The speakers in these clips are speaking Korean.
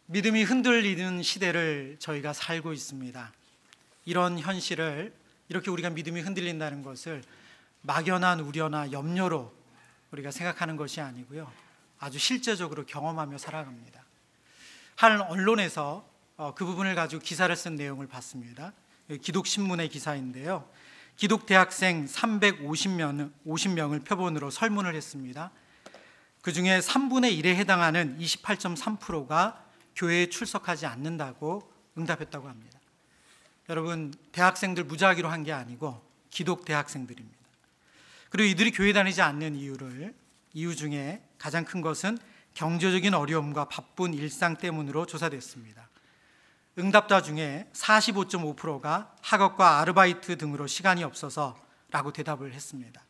믿음이 흔들리는 시대를 저희가 살고 있습니다. 이런 현실을 이렇게 우리가 믿음이 흔들린다는 것을 막연한 우려나 염려로 우리가 생각하는 것이 아니고요, 아주 실제적으로 경험하며 살아갑니다. 한 언론에서 그 부분을 가지고 기사를 쓴 내용을 봤습니다. 기독신문의 기사인데요, 기독 대학생 350명을 표본으로 설문을 했습니다. 그 중에 3분의 1에 해당하는 28.3%가 교회에 출석하지 않는다고 응답했다고 합니다. 여러분, 대학생들 무작위로 한 게 아니고 기독 대학생들입니다. 그리고 이들이 교회 다니지 않는 이유 중에 가장 큰 것은 경제적인 어려움과 바쁜 일상 때문으로 조사됐습니다. 응답자 중에 45.5%가 학업과 아르바이트 등으로 시간이 없어서 라고 대답을 했습니다.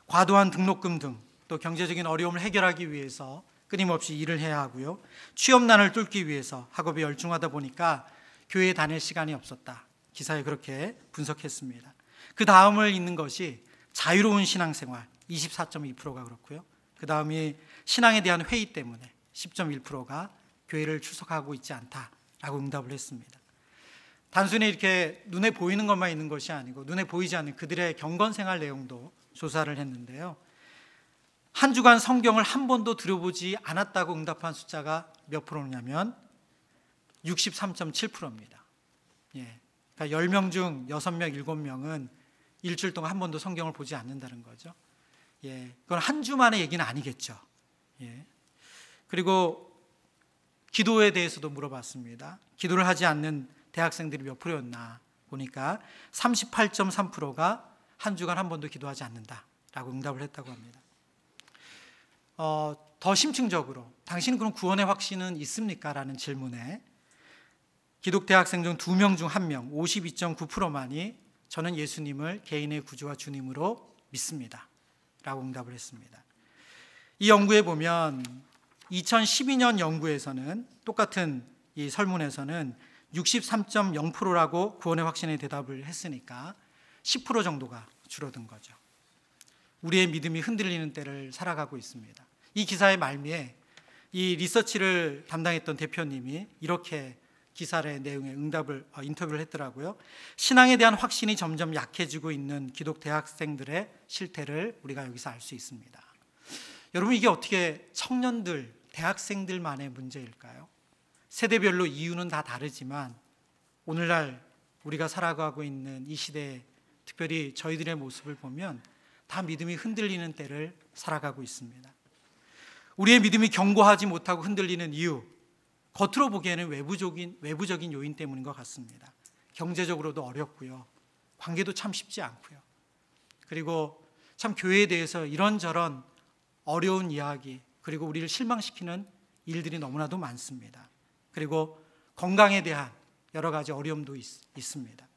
과도한 등록금 등 또 경제적인 어려움을 해결하기 위해서 끊임없이 일을 해야 하고요, 취업난을 뚫기 위해서 학업에 열중하다 보니까 교회에 다닐 시간이 없었다. 기사에 그렇게 분석했습니다. 그 다음을 잇는 것이 자유로운 신앙생활 24.2%가 그렇고요, 그 다음이 신앙에 대한 회의 때문에 10.1%가 교회를 출석하고 있지 않다라고 응답을 했습니다. 단순히 이렇게 눈에 보이는 것만 있는 것이 아니고 눈에 보이지 않는 그들의 경건생활 내용도 조사를 했는데요, 한 주간 성경을 한 번도 들여보지 않았다고 응답한 숫자가 몇 프로냐면 63.7%입니다. 그러니까 10명 중 6명, 7명은 일주일 동안 한 번도 성경을 보지 않는다는 거죠. 그건 한 주만의 얘기는 아니겠죠. 그리고 기도에 대해서도 물어봤습니다. 기도를 하지 않는 대학생들이 몇 프로였나 보니까 38.3%가 한 주간 한 번도 기도하지 않는다라고 응답을 했다고 합니다. 더 심층적으로 당신은 그럼 구원의 확신은 있습니까? 라는 질문에 기독 대학생 중 2명 중 1명 52.9%만이 저는 예수님을 개인의 구주와 주님으로 믿습니다 라고 응답을 했습니다. 이 연구에 보면 2012년 연구에서는 똑같은 이 설문에서는 63.0%라고 구원의 확신에 대답을 했으니까 10% 정도가 줄어든 거죠. 우리의 믿음이 흔들리는 때를 살아가고 있습니다. 이 기사의 말미에 이 리서치를 담당했던 대표님이 이렇게 기사의 내용에 인터뷰를 했더라고요. 신앙에 대한 확신이 점점 약해지고 있는 기독 대학생들의 실태를 우리가 여기서 알 수 있습니다. 여러분, 이게 어떻게 청년들, 대학생들만의 문제일까요? 세대별로 이유는 다 다르지만 오늘날 우리가 살아가고 있는 이 시대에 특별히 저희들의 모습을 보면 다 믿음이 흔들리는 때를 살아가고 있습니다. 우리의 믿음이 견고하지 못하고 흔들리는 이유, 겉으로 보기에는 외부적인 요인 때문인 것 같습니다. 경제적으로도 어렵고요, 관계도 참 쉽지 않고요, 그리고 참 교회에 대해서 이런저런 어려운 이야기, 그리고 우리를 실망시키는 일들이 너무나도 많습니다. 그리고 건강에 대한 여러 가지 어려움도 있습니다.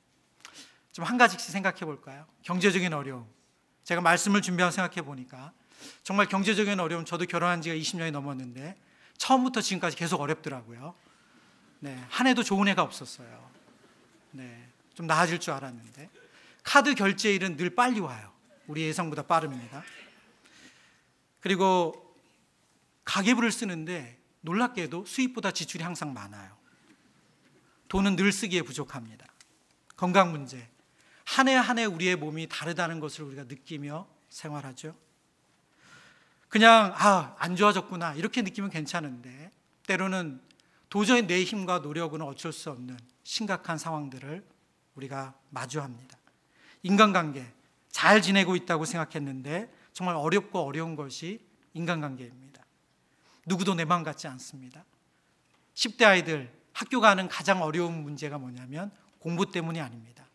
좀 한 가지씩 생각해 볼까요? 경제적인 어려움. 제가 말씀을 준비하고 생각해 보니까 정말 경제적인 어려움, 저도 결혼한 지가 20년이 넘었는데 처음부터 지금까지 계속 어렵더라고요. 한 해도 좋은 해가 없었어요. 좀 나아질 줄 알았는데 카드 결제일은 늘 빨리 와요. 우리 예상보다 빠릅니다. 그리고 가계부를 쓰는데 놀랍게도 수입보다 지출이 항상 많아요. 돈은 늘 쓰기에 부족합니다. 건강 문제, 한 해 한 해 우리의 몸이 다르다는 것을 우리가 느끼며 생활하죠. 그냥 안 좋아졌구나 이렇게 느끼면 괜찮은데 때로는 도저히 내 힘과 노력으로는 어쩔 수 없는 심각한 상황들을 우리가 마주합니다. 인간관계, 잘 지내고 있다고 생각했는데 정말 어렵고 어려운 것이 인간관계입니다. 누구도 내 마음 같지 않습니다. 10대 아이들 학교 가는 가장 어려운 문제가 뭐냐면 공부 때문이 아닙니다.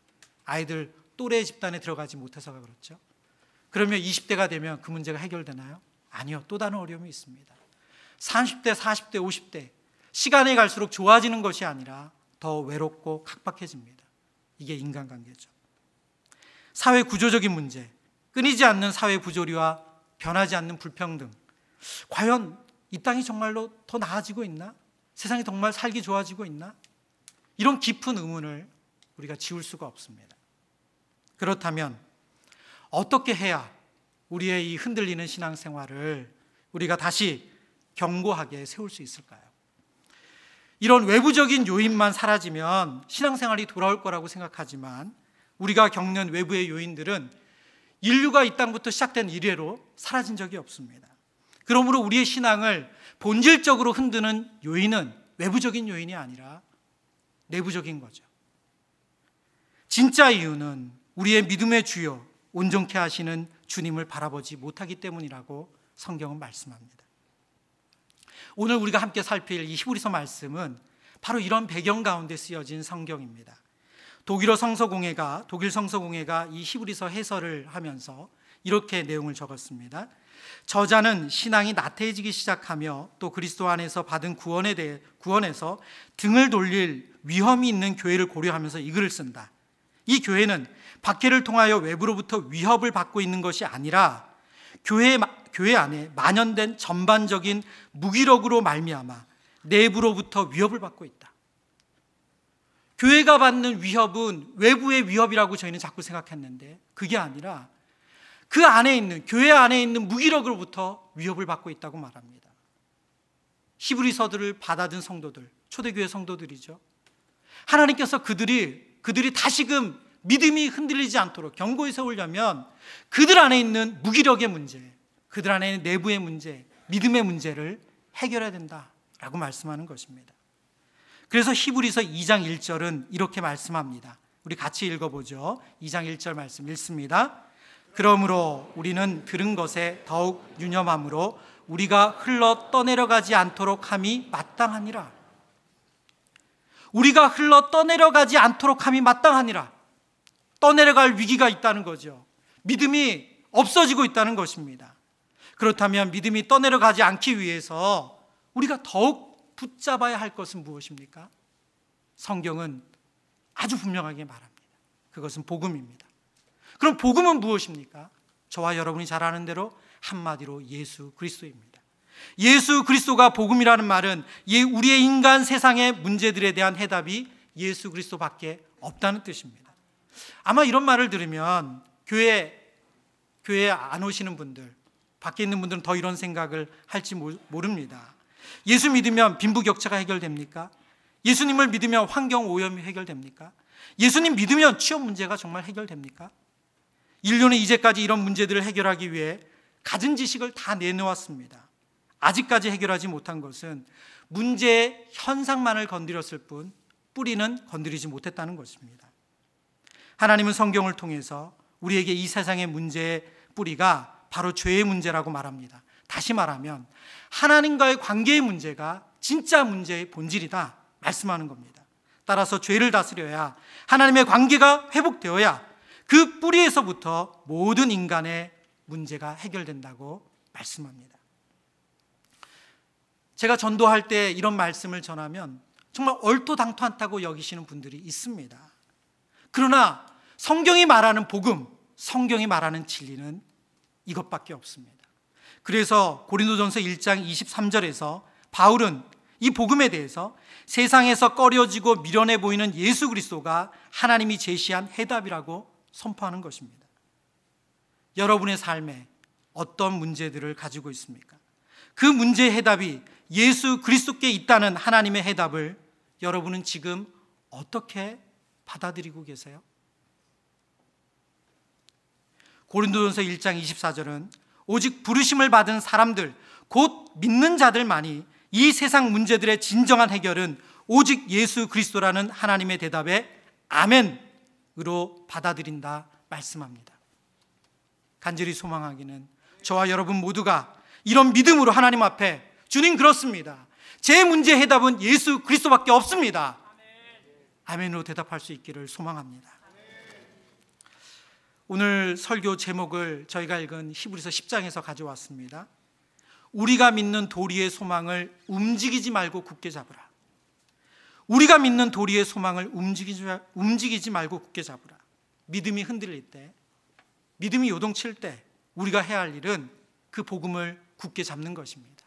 아이들 또래 집단에 들어가지 못해서가 그렇죠. 그러면 20대가 되면 그 문제가 해결되나요? 아니요, 또 다른 어려움이 있습니다. 30대, 40대, 50대 시간이 갈수록 좋아지는 것이 아니라 더 외롭고 각박해집니다. 이게 인간관계죠. 사회 구조적인 문제, 끊이지 않는 사회 부조리와 변하지 않는 불평등, 과연 이 땅이 정말로 더 나아지고 있나? 세상이 정말 살기 좋아지고 있나? 이런 깊은 의문을 우리가 지울 수가 없습니다. 그렇다면 어떻게 해야 우리의 이 흔들리는 신앙생활을 우리가 다시 견고하게 세울 수 있을까요? 이런 외부적인 요인만 사라지면 신앙생활이 돌아올 거라고 생각하지만 우리가 겪는 외부의 요인들은 인류가 이 땅부터 시작된 이래로 사라진 적이 없습니다. 그러므로 우리의 신앙을 본질적으로 흔드는 요인은 외부적인 요인이 아니라 내부적인 거죠. 진짜 이유는 우리의 믿음의 주요, 온전케 하시는 주님을 바라보지 못하기 때문이라고 성경은 말씀합니다. 오늘 우리가 함께 살필 이 히브리서 말씀은 바로 이런 배경 가운데 쓰여진 성경입니다. 독일 성서공회가 이 히브리서 해설을 하면서 이렇게 내용을 적었습니다. 저자는 신앙이 나태해지기 시작하며 또 그리스도 안에서 받은 구원에서 등을 돌릴 위험이 있는 교회를 고려하면서 이 글을 쓴다. 이 교회는 박해를 통하여 외부로부터 위협을 받고 있는 것이 아니라 교회 안에 만연된 전반적인 무기력으로 말미암아 내부로부터 위협을 받고 있다. 교회가 받는 위협은 외부의 위협이라고 저희는 자꾸 생각했는데 그게 아니라 그 안에 있는, 교회 안에 있는 무기력으로부터 위협을 받고 있다고 말합니다. 히브리서들을 받아든 성도들, 초대교회 성도들이죠. 하나님께서 그들이 다시금 믿음이 흔들리지 않도록 견고히 세우려면 그들 안에 있는 무기력의 문제, 그들 안에 있는 내부의 문제, 믿음의 문제를 해결해야 된다라고 말씀하는 것입니다. 그래서 히브리서 2장 1절은 이렇게 말씀합니다. 우리 같이 읽어보죠. 2장 1절 말씀 읽습니다. 그러므로 우리는 들은 것에 더욱 유념함으로 우리가 흘러 떠내려가지 않도록 함이 마땅하니라. 우리가 흘러 떠내려가지 않도록 함이 마땅하니라. 떠내려갈 위기가 있다는 거죠. 믿음이 없어지고 있다는 것입니다. 그렇다면 믿음이 떠내려가지 않기 위해서 우리가 더욱 붙잡아야 할 것은 무엇입니까? 성경은 아주 분명하게 말합니다. 그것은 복음입니다. 그럼 복음은 무엇입니까? 저와 여러분이 잘 아는 대로 한마디로 예수 그리스도입니다. 예수 그리스도가 복음이라는 말은 우리의 인간 세상의 문제들에 대한 해답이 예수 그리스도밖에 없다는 뜻입니다. 아마 이런 말을 들으면 교회에 안 오시는 분들, 밖에 있는 분들은 더 이런 생각을 할지 모릅니다. 예수 믿으면 빈부격차가 해결됩니까? 예수님을 믿으면 환경 오염이 해결됩니까? 예수님 믿으면 취업 문제가 정말 해결됩니까? 인류는 이제까지 이런 문제들을 해결하기 위해 갖은 지식을 다 내놓았습니다. 아직까지 해결하지 못한 것은 문제의 현상만을 건드렸을 뿐 뿌리는 건드리지 못했다는 것입니다. 하나님은 성경을 통해서 우리에게 이 세상의 문제의 뿌리가 바로 죄의 문제라고 말합니다. 다시 말하면 하나님과의 관계의 문제가 진짜 문제의 본질이다 말씀하는 겁니다. 따라서 죄를 다스려야 하나님의 관계가 회복되어야 그 뿌리에서부터 모든 인간의 문제가 해결된다고 말씀합니다. 제가 전도할 때 이런 말씀을 전하면 정말 얼토당토않다고 여기시는 분들이 있습니다. 그러나 성경이 말하는 복음, 성경이 말하는 진리는 이것밖에 없습니다. 그래서 고린도전서 1장 23절에서 바울은 이 복음에 대해서 세상에서 꺼려지고 미련해 보이는 예수 그리스도가 하나님이 제시한 해답이라고 선포하는 것입니다. 여러분의 삶에 어떤 문제들을 가지고 있습니까? 그 문제의 해답이 예수 그리스도께 있다는 하나님의 해답을 여러분은 지금 어떻게 받아들이고 계세요? 고린도전서 1장 24절은 오직 부르심을 받은 사람들, 곧 믿는 자들만이 이 세상 문제들의 진정한 해결은 오직 예수 그리스도라는 하나님의 대답에 아멘으로 받아들인다 말씀합니다. 간절히 소망하기는 저와 여러분 모두가 이런 믿음으로 하나님 앞에 주님 그렇습니다. 제 문제의 해답은 예수 그리스도밖에 없습니다. 아멘으로 대답할 수 있기를 소망합니다. 오늘 설교 제목을 저희가 읽은 히브리서 10장에서 가져왔습니다. 우리가 믿는 도리의 소망을 움직이지 말고 굳게 잡으라. 우리가 믿는 도리의 소망을 움직이지 말고 굳게 잡으라. 믿음이 흔들릴 때, 믿음이 요동칠 때 우리가 해야 할 일은 그 복음을 굳게 잡는 것입니다.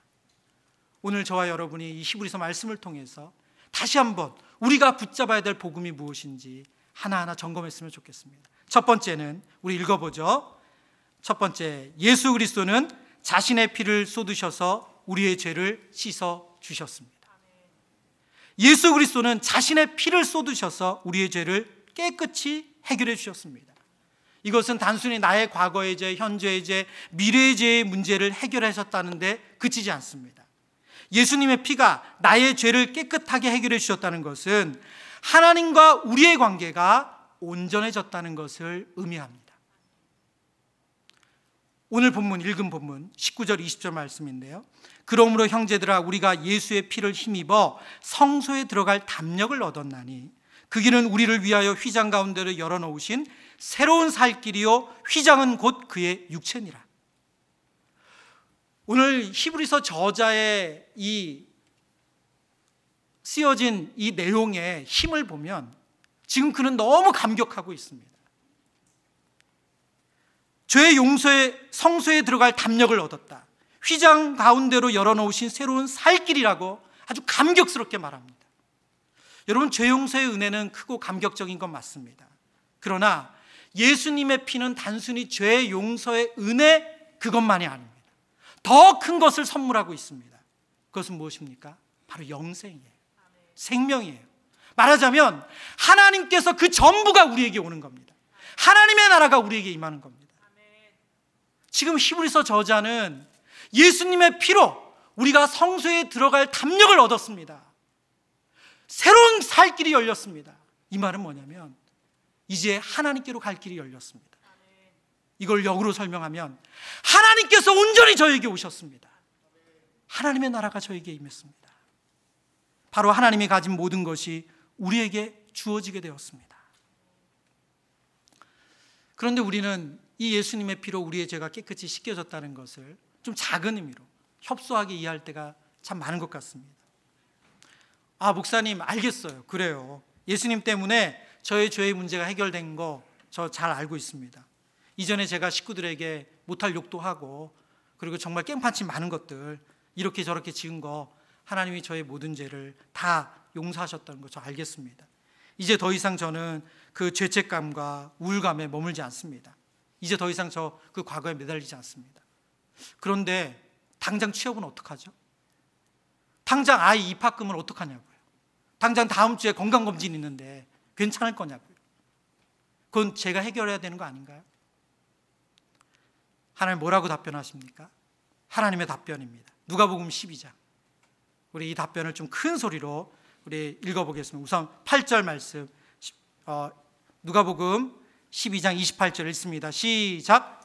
오늘 저와 여러분이 이 히브리서 말씀을 통해서 다시 한번 우리가 붙잡아야 될 복음이 무엇인지 하나하나 점검했으면 좋겠습니다. 첫 번째는 우리 읽어보죠. 첫 번째, 예수 그리스도는 자신의 피를 쏟으셔서 우리의 죄를 씻어 주셨습니다. 예수 그리스도는 자신의 피를 쏟으셔서 우리의 죄를 깨끗이 해결해 주셨습니다. 이것은 단순히 나의 과거의 죄, 현재의 죄, 미래의 죄의 문제를 해결하셨다는 데 그치지 않습니다. 예수님의 피가 나의 죄를 깨끗하게 해결해 주셨다는 것은 하나님과 우리의 관계가 온전해졌다는 것을 의미합니다. 오늘 본문, 읽은 본문 19절 20절 말씀인데요, 그러므로 형제들아 우리가 예수의 피를 힘입어 성소에 들어갈 담력을 얻었나니 그 길은 우리를 위하여 휘장 가운데로 열어놓으신 새로운 살 길이요 휘장은 곧 그의 육체니라. 오늘 히브리서 저자의 이 쓰여진 이 내용의 힘을 보면 지금 그는 너무 감격하고 있습니다. 죄의 용서에 성소에 들어갈 담력을 얻었다. 휘장 가운데로 열어놓으신 새로운 살 길이라고 아주 감격스럽게 말합니다. 여러분, 죄 용서의 은혜는 크고 감격적인 건 맞습니다. 그러나 예수님의 피는 단순히 죄 용서의 은혜 그것만이 아닙니다. 더 큰 것을 선물하고 있습니다. 그것은 무엇입니까? 바로 영생이에요. 생명이에요. 말하자면 하나님께서 그 전부가 우리에게 오는 겁니다. 하나님의 나라가 우리에게 임하는 겁니다. 지금 히브리서 저자는 예수님의 피로 우리가 성소에 들어갈 담력을 얻었습니다. 새로운 살 길이 열렸습니다. 이 말은 뭐냐면 이제 하나님께로 갈 길이 열렸습니다. 이걸 역으로 설명하면 하나님께서 온전히 저에게 오셨습니다. 하나님의 나라가 저에게 임했습니다. 바로 하나님이 가진 모든 것이 우리에게 주어지게 되었습니다. 그런데 우리는 이 예수님의 피로 우리의 죄가 깨끗이 씻겨졌다는 것을 좀 작은 의미로 협소하게 이해할 때가 참 많은 것 같습니다. 아, 목사님 알겠어요. 그래요. 예수님 때문에 저의 죄의 문제가 해결된 거 저 잘 알고 있습니다. 이전에 제가 식구들에게 못할 욕도 하고 그리고 정말 깽판치 많은 것들 이렇게 저렇게 지은 거 하나님이 저의 모든 죄를 다 용서하셨다는 거 저 알겠습니다. 이제 더 이상 저는 그 죄책감과 우울감에 머물지 않습니다. 이제 더 이상 저 그 과거에 매달리지 않습니다. 그런데 당장 취업은 어떡하죠? 당장 아이 입학금은 어떡하냐고요? 당장 다음 주에 건강검진 있는데 괜찮을 거냐고요? 그건 제가 해결해야 되는 거 아닌가요? 하나님 뭐라고 답변하십니까? 하나님의 답변입니다. 누가복음 12장. 우리 이 답변을 좀 큰 소리로 우리 읽어보겠습니다. 우선 8절 말씀, 누가복음 12장 28절 읽습니다. 시작.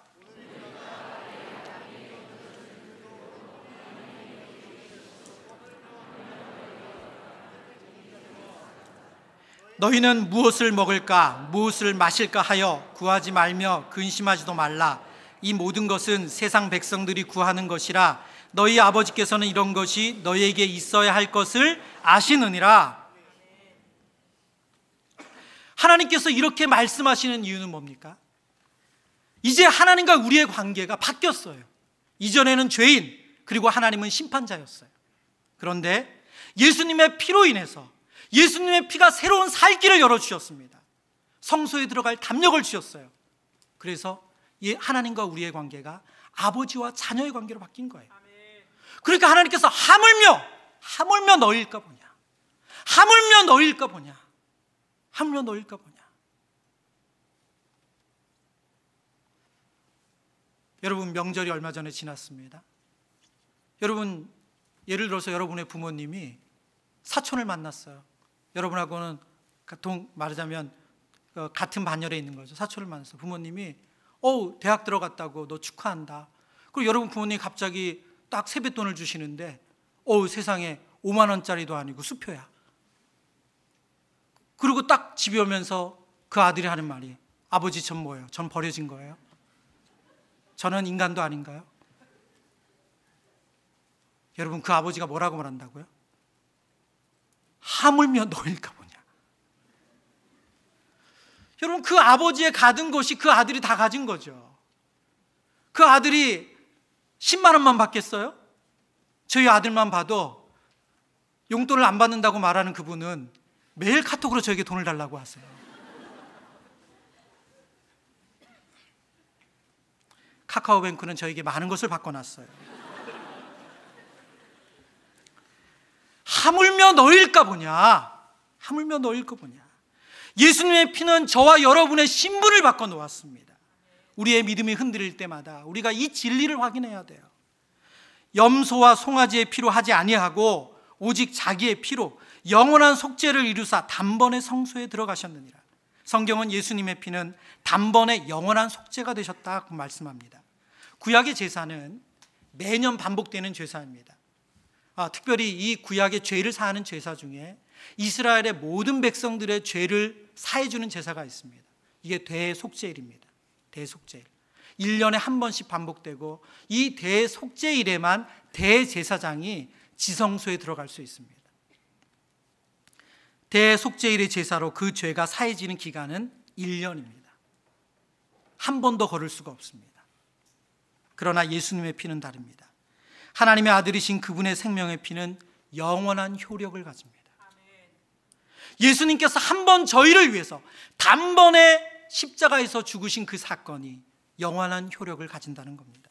너희는 무엇을 먹을까 무엇을 마실까 하여 구하지 말며 근심하지도 말라. 이 모든 것은 세상 백성들이 구하는 것이라. 너희 아버지께서는 이런 것이 너희에게 있어야 할 것을 아시느니라. 하나님께서 이렇게 말씀하시는 이유는 뭡니까? 이제 하나님과 우리의 관계가 바뀌었어요. 이전에는 죄인, 그리고 하나님은 심판자였어요. 그런데 예수님의 피로 인해서 예수님의 피가 새로운 살 길을 열어주셨습니다. 성소에 들어갈 담력을 주셨어요. 그래서 하나님과 우리의 관계가 아버지와 자녀의 관계로 바뀐 거예요. 그러니까 하나님께서 하물며 너희일까 보냐, 하물며 너희일까 보냐, 하물며 너희일까 보냐. 여러분, 명절이 얼마 전에 지났습니다. 여러분, 예를 들어서 여러분의 부모님이 사촌을 만났어요. 여러분하고는 말하자면 같은 반열에 있는 거죠. 사촌을 만났어요. 부모님이 대학 들어갔다고 너 축하한다. 그리고 여러분 부모님이 갑자기 딱 세뱃돈을 주시는데 세상에 5만 원짜리도 아니고 수표야. 그리고 딱 집에 오면서 그 아들이 하는 말이, 아버지 전 뭐예요? 전 버려진 거예요? 저는 인간도 아닌가요? 여러분, 그 아버지가 뭐라고 말한다고요? 하물며 너일까 보냐. 여러분, 그 아버지의 가진 것이 그 아들이 다 가진 거죠. 그 아들이 10만 원만 받겠어요? 저희 아들만 봐도 용돈을 안 받는다고 말하는 그분은 매일 카톡으로 저에게 돈을 달라고 하세요. 카카오뱅크는 저에게 많은 것을 바꿔놨어요. 하물며 너일까 보냐. 하물며 너일까 보냐. 예수님의 피는 저와 여러분의 신분을 바꿔 놓았습니다. 우리의 믿음이 흔들릴 때마다 우리가 이 진리를 확인해야 돼요. 염소와 송아지의 피로 하지 아니하고 오직 자기의 피로 영원한 속죄를 이루사 단번에 성소에 들어가셨느니라. 성경은 예수님의 피는 단번에 영원한 속죄가 되셨다고 말씀합니다. 구약의 제사는 매년 반복되는 제사입니다. 특별히 이 구약의 죄를 사하는 제사 중에 이스라엘의 모든 백성들의 죄를 사해주는 제사가 있습니다. 이게 대속죄일입니다. 대속죄일. 1년에 한 번씩 반복되고 이 대속죄일에만 대제사장이 지성소에 들어갈 수 있습니다. 대속죄일의 제사로 그 죄가 사해지는 기간은 1년입니다. 한 번도 걸을 수가 없습니다. 그러나 예수님의 피는 다릅니다. 하나님의 아들이신 그분의 생명의 피는 영원한 효력을 가집니다. 예수님께서 한 번 저희를 위해서 단번에 십자가에서 죽으신 그 사건이 영원한 효력을 가진다는 겁니다.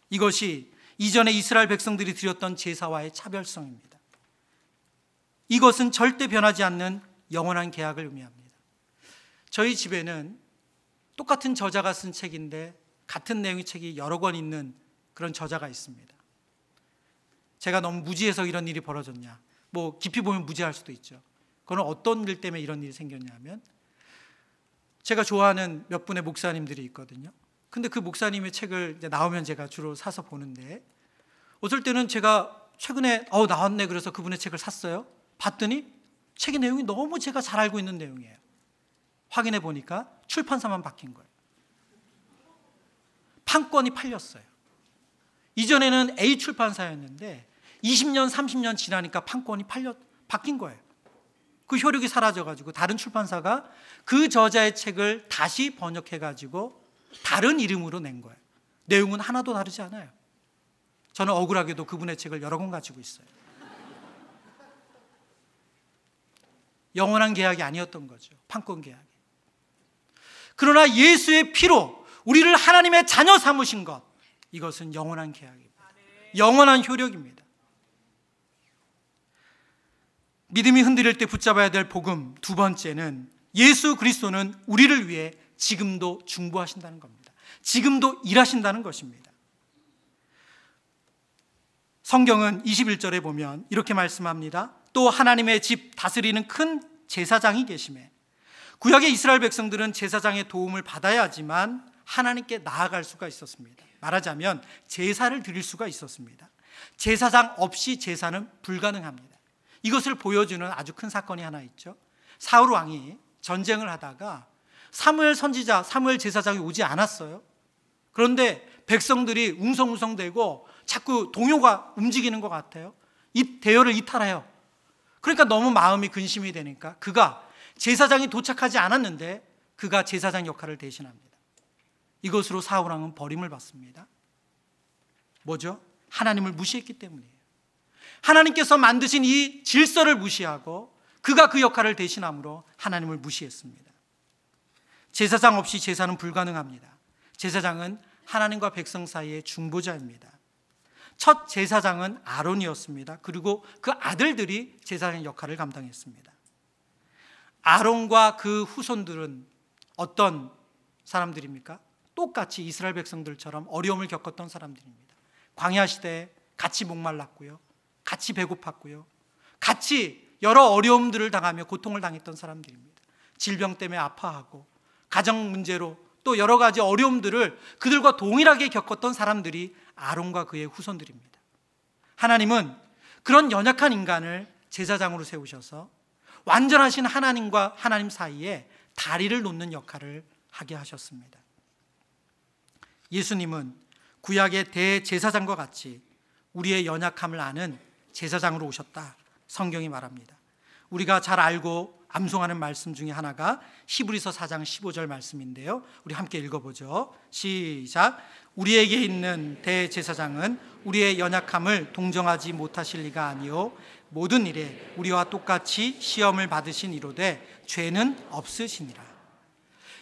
이것이 이전에 이스라엘 백성들이 드렸던 제사와의 차별성입니다. 이것은 절대 변하지 않는 영원한 계약을 의미합니다. 저희 집에는 똑같은 저자가 쓴 책인데 같은 내용의 책이 여러 권 있는 그런 저자가 있습니다. 제가 너무 무지해서 이런 일이 벌어졌냐, 깊이 보면 무지할 수도 있죠. 그건 어떤 일 때문에 이런 일이 생겼냐면, 제가 좋아하는 몇 분의 목사님들이 있거든요. 근데 그 목사님의 책을 이제 나오면 제가 주로 사서 보는데, 어떨 때는 제가 최근에 나왔네 그래서 그분의 책을 샀어요. 봤더니 책의 내용이 너무 제가 잘 알고 있는 내용이에요. 확인해 보니까 출판사만 바뀐 거예요. 판권이 팔렸어요. 이전에는 A 출판사였는데 20년, 30년 지나니까 판권이 바뀐 거예요. 그 효력이 사라져가지고 다른 출판사가 그 저자의 책을 다시 번역해가지고 다른 이름으로 낸 거예요. 내용은 하나도 다르지 않아요. 저는 억울하게도 그분의 책을 여러 권 가지고 있어요. 영원한 계약이 아니었던 거죠. 판권 계약이. 그러나 예수의 피로 우리를 하나님의 자녀 삼으신 것, 이것은 영원한 계약입니다. 영원한 효력입니다. 믿음이 흔들릴 때 붙잡아야 될 복음 두 번째는, 예수 그리스도는 우리를 위해 지금도 중보하신다는 겁니다. 지금도 일하신다는 것입니다. 성경은 21절에 보면 이렇게 말씀합니다. 또 하나님의 집 다스리는 큰 제사장이 계시매. 구약의 이스라엘 백성들은 제사장의 도움을 받아야 하지만 하나님께 나아갈 수가 있었습니다. 말하자면 제사를 드릴 수가 있었습니다. 제사장 없이 제사는 불가능합니다. 이것을 보여주는 아주 큰 사건이 하나 있죠. 사울 왕이 전쟁을 하다가 사무엘 선지자, 사무엘 제사장이 오지 않았어요. 그런데 백성들이 웅성웅성대고 자꾸 동요가 움직이는 것 같아요. 이 대열을 이탈해요. 그러니까 너무 마음이 근심이 되니까 그가 제사장이 도착하지 않았는데 그가 제사장 역할을 대신합니다. 이것으로 사울 왕은 버림을 받습니다. 뭐죠? 하나님을 무시했기 때문이에요. 하나님께서 만드신 이 질서를 무시하고 그가 그 역할을 대신함으로 하나님을 무시했습니다. 제사장 없이 제사는 불가능합니다. 제사장은 하나님과 백성 사이의 중보자입니다. 첫 제사장은 아론이었습니다. 그리고 그 아들들이 제사장 역할을 감당했습니다. 아론과 그 후손들은 어떤 사람들입니까? 똑같이 이스라엘 백성들처럼 어려움을 겪었던 사람들입니다. 광야 시대에 같이 목말랐고요, 같이 배고팠고요, 같이 여러 어려움들을 당하며 고통을 당했던 사람들입니다. 질병 때문에 아파하고 가정 문제로 또 여러 가지 어려움들을 그들과 동일하게 겪었던 사람들이 아론과 그의 후손들입니다. 하나님은 그런 연약한 인간을 제사장으로 세우셔서 완전하신 하나님과 하나님 사이에 다리를 놓는 역할을 하게 하셨습니다. 예수님은 구약의 대제사장과 같이 우리의 연약함을 아는 제사장으로 오셨다, 성경이 말합니다. 우리가 잘 알고 암송하는 말씀 중에 하나가 히브리서 4장 15절 말씀인데요, 우리 함께 읽어보죠. 시작. 우리에게 있는 대제사장은 우리의 연약함을 동정하지 못하실 리가 아니요 모든 일에 우리와 똑같이 시험을 받으신 이로되 죄는 없으시니라.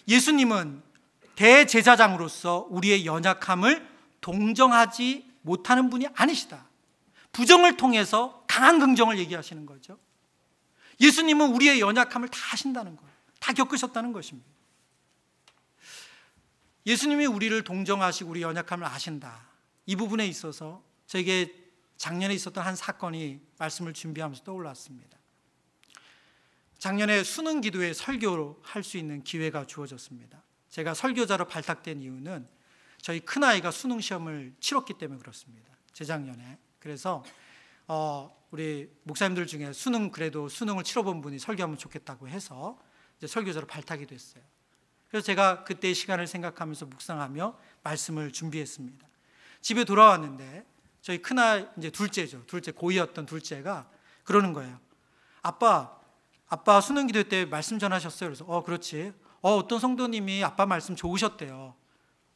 예수님은 대제사장으로서 우리의 연약함을 동정하지 못하는 분이 아니시다. 부정을 통해서 강한 긍정을 얘기하시는 거죠. 예수님은 우리의 연약함을 다 하신다는 거예요. 다 겪으셨다는 것입니다. 예수님이 우리를 동정하시고 우리 연약함을 아신다. 이 부분에 있어서 저에게 작년에 있었던 한 사건이 말씀을 준비하면서 떠올랐습니다. 작년에 수능 기도회 설교를 할 수 있는 기회가 주어졌습니다. 제가 설교자로 발탁된 이유는 저희 큰아이가 수능 시험을 치렀기 때문에 그렇습니다. 재작년에. 그래서 우리 목사님들 중에 그래도 수능을 치러본 분이 설교하면 좋겠다고 해서 이제 설교자로 발탁이 됐어요. 그래서 제가 그때의 시간을 생각하면서 묵상하며 말씀을 준비했습니다. 집에 돌아왔는데 저희 큰아이, 이제 둘째죠. 둘째, 고2였던 둘째가 그러는 거예요. 아빠 수능 기도 때 말씀 전하셨어요. 그래서 그렇지. 어떤 성도님이 아빠 말씀 좋으셨대요.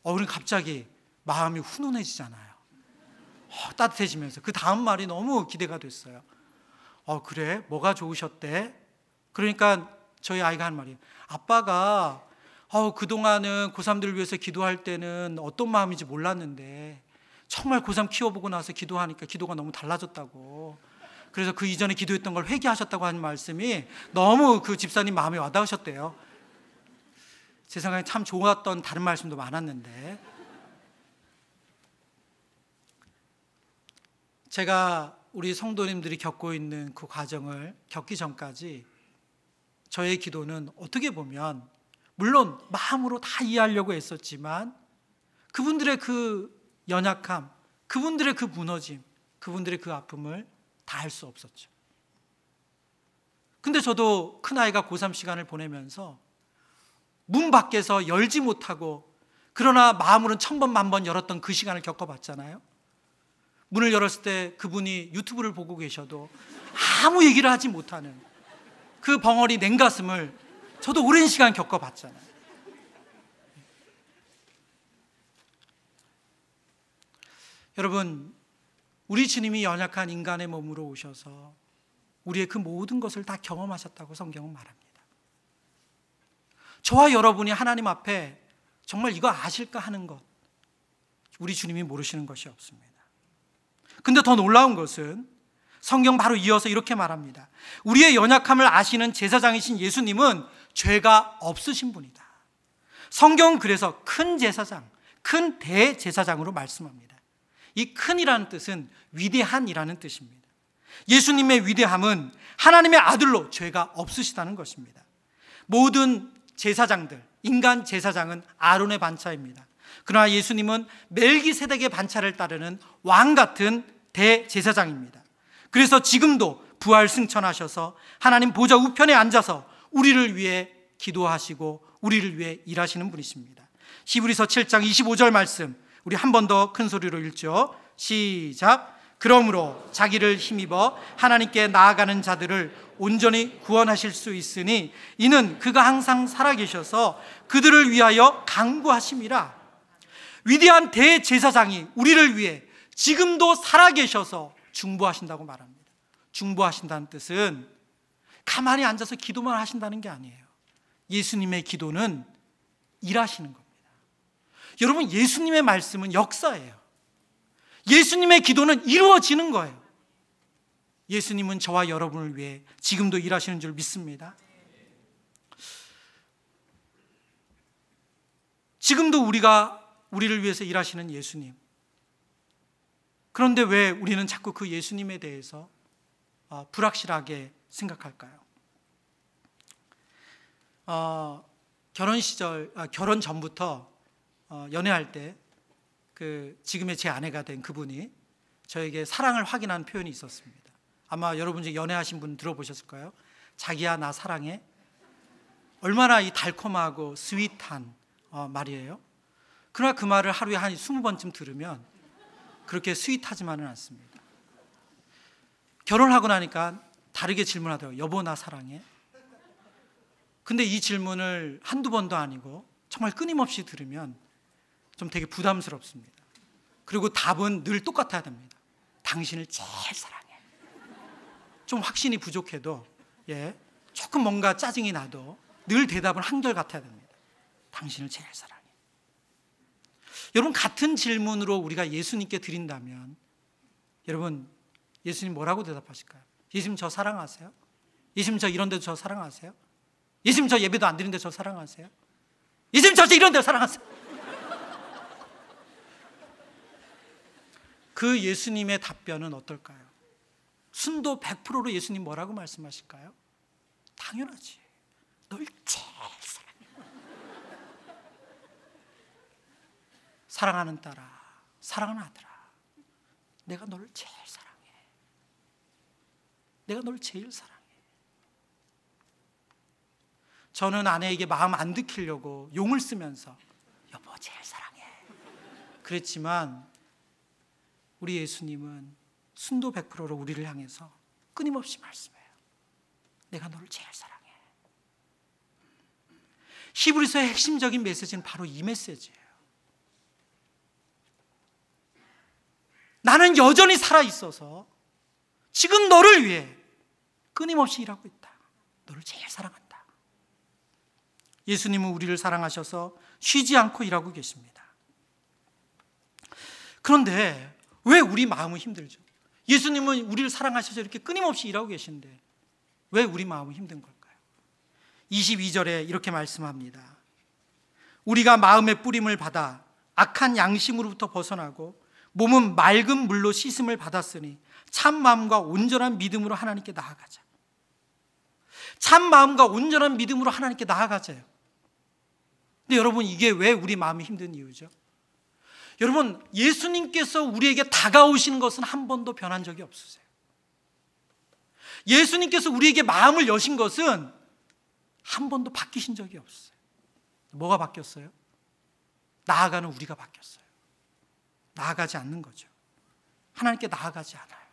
우리는 갑자기 마음이 훈훈해지잖아요. 따뜻해지면서 그 다음 말이 너무 기대가 됐어요. 그래? 뭐가 좋으셨대? 그러니까 저희 아이가 한 말이, 아빠가 그동안은 고3들을 위해서 기도할 때는 어떤 마음인지 몰랐는데 정말 고3 키워보고 나서 기도하니까 기도가 너무 달라졌다고, 그래서 그 이전에 기도했던 걸 회개하셨다고 하는 말씀이 너무 그 집사님 마음에 와닿으셨대요. 제 생각에 참 좋았던 다른 말씀도 많았는데, 제가 우리 성도님들이 겪고 있는 그 과정을 겪기 전까지 저의 기도는 어떻게 보면 물론 마음으로 다 이해하려고 했었지만 그분들의 그 연약함, 그분들의 그 무너짐, 그분들의 그 아픔을 다 알 수 없었죠. 근데 저도 큰아이가 고3 시간을 보내면서 문 밖에서 열지 못하고 그러나 마음으로는 1000번 만번 열었던 그 시간을 겪어봤잖아요. 문을 열었을 때 그분이 유튜브를 보고 계셔도 아무 얘기를 하지 못하는 그 벙어리 냉가슴을 저도 오랜 시간 겪어봤잖아요. 여러분, 우리 주님이 연약한 인간의 몸으로 오셔서 우리의 그 모든 것을 다 경험하셨다고 성경은 말합니다. 저와 여러분이 하나님 앞에 정말 이거 아실까 하는 것, 우리 주님이 모르시는 것이 없습니다. 근데 더 놀라운 것은 성경 바로 이어서 이렇게 말합니다. 우리의 연약함을 아시는 제사장이신 예수님은 죄가 없으신 분이다. 성경은 그래서 큰 제사장, 큰 대제사장으로 말씀합니다. 이 큰이라는 뜻은 위대한이라는 뜻입니다. 예수님의 위대함은 하나님의 아들로 죄가 없으시다는 것입니다. 모든 제사장들, 인간 제사장은 아론의 반차입니다. 그러나 예수님은 멜기세덱의 반차를 따르는 왕 같은 대제사장입니다. 그래서 지금도 부활 승천하셔서 하나님 보좌 우편에 앉아서 우리를 위해 기도하시고 우리를 위해 일하시는 분이십니다. 히브리서 7장 25절 말씀 우리 한 번 더 큰 소리로 읽죠. 시작. 그러므로 자기를 힘입어 하나님께 나아가는 자들을 온전히 구원하실 수 있으니 이는 그가 항상 살아계셔서 그들을 위하여 간구하심이라. 위대한 대제사장이 우리를 위해 지금도 살아계셔서 중보하신다고 말합니다. 중보하신다는 뜻은 가만히 앉아서 기도만 하신다는 게 아니에요. 예수님의 기도는 일하시는 겁니다. 여러분, 예수님의 말씀은 역사예요. 예수님의 기도는 이루어지는 거예요. 예수님은 저와 여러분을 위해 지금도 일하시는 줄 믿습니다. 지금도 우리를 위해서 일하시는 예수님. 그런데 왜 우리는 자꾸 그 예수님에 대해서 불확실하게 생각할까요? 결혼 전부터 연애할 때 지금의 제 아내가 된 그분이 저에게 사랑을 확인하는 표현이 있었습니다. 아마 여러분 중에 연애하신 분 들어보셨을까요? 자기야 나 사랑해. 얼마나 이 달콤하고 스윗한 말이에요. 그러나 그 말을 하루에 한 20번쯤 들으면 그렇게 스윗하지만은 않습니다. 결혼하고 나니까 다르게 질문하더라고요. 여보 나 사랑해. 근데 이 질문을 한두 번도 아니고 정말 끊임없이 들으면 좀 되게 부담스럽습니다. 그리고 답은 늘 똑같아야 됩니다. 당신을 제일 사랑해. 좀 확신이 부족해도 조금 뭔가 짜증이 나도 늘 대답은 한결같아야 됩니다. 당신을 제일 사랑해. 여러분, 같은 질문으로 우리가 예수님께 드린다면 여러분 예수님 뭐라고 대답하실까요? 예수님 저 사랑하세요? 예수님 저 이런 데도 저 사랑하세요? 예수님 저 예배도 안 드리는데 저 사랑하세요? 예수님 저 이런 데 사랑하세요? 그 예수님의 답변은 어떨까요? 순도 100%로 예수님 뭐라고 말씀하실까요? 당연하지. 널 제일 사랑해. 사랑하는 딸아, 사랑하는 아들아, 내가 너를 제일 사랑해. 내가 널 제일 사랑해. 저는 아내에게 마음 안 들키려고 용을 쓰면서 여보 제일 사랑해 그랬지만 우리 예수님은 순도 100%로 우리를 향해서 끊임없이 말씀해요. 내가 너를 제일 사랑해. 히브리서의 핵심적인 메시지는 바로 이 메시지예요. 나는 여전히 살아있어서 지금 너를 위해 끊임없이 일하고 있다. 너를 제일 사랑한다. 예수님은 우리를 사랑하셔서 쉬지 않고 일하고 계십니다. 그런데 왜 우리 마음은 힘들죠? 예수님은 우리를 사랑하셔서 이렇게 끊임없이 일하고 계신데 왜 우리 마음은 힘든 걸까요? 22절에 이렇게 말씀합니다. 우리가 마음의 뿌림을 받아 악한 양심으로부터 벗어나고 몸은 맑은 물로 씻음을 받았으니 참 마음과 온전한 믿음으로 하나님께 나아가자. 참 마음과 온전한 믿음으로 하나님께 나아가자요. 근데 여러분, 이게 왜 우리 마음이 힘든 이유죠? 여러분, 예수님께서 우리에게 다가오시는 것은 한 번도 변한 적이 없으세요. 예수님께서 우리에게 마음을 여신 것은 한 번도 바뀌신 적이 없어요. 뭐가 바뀌었어요? 나아가는 우리가 바뀌었어요. 나아가지 않는 거죠. 하나님께 나아가지 않아요.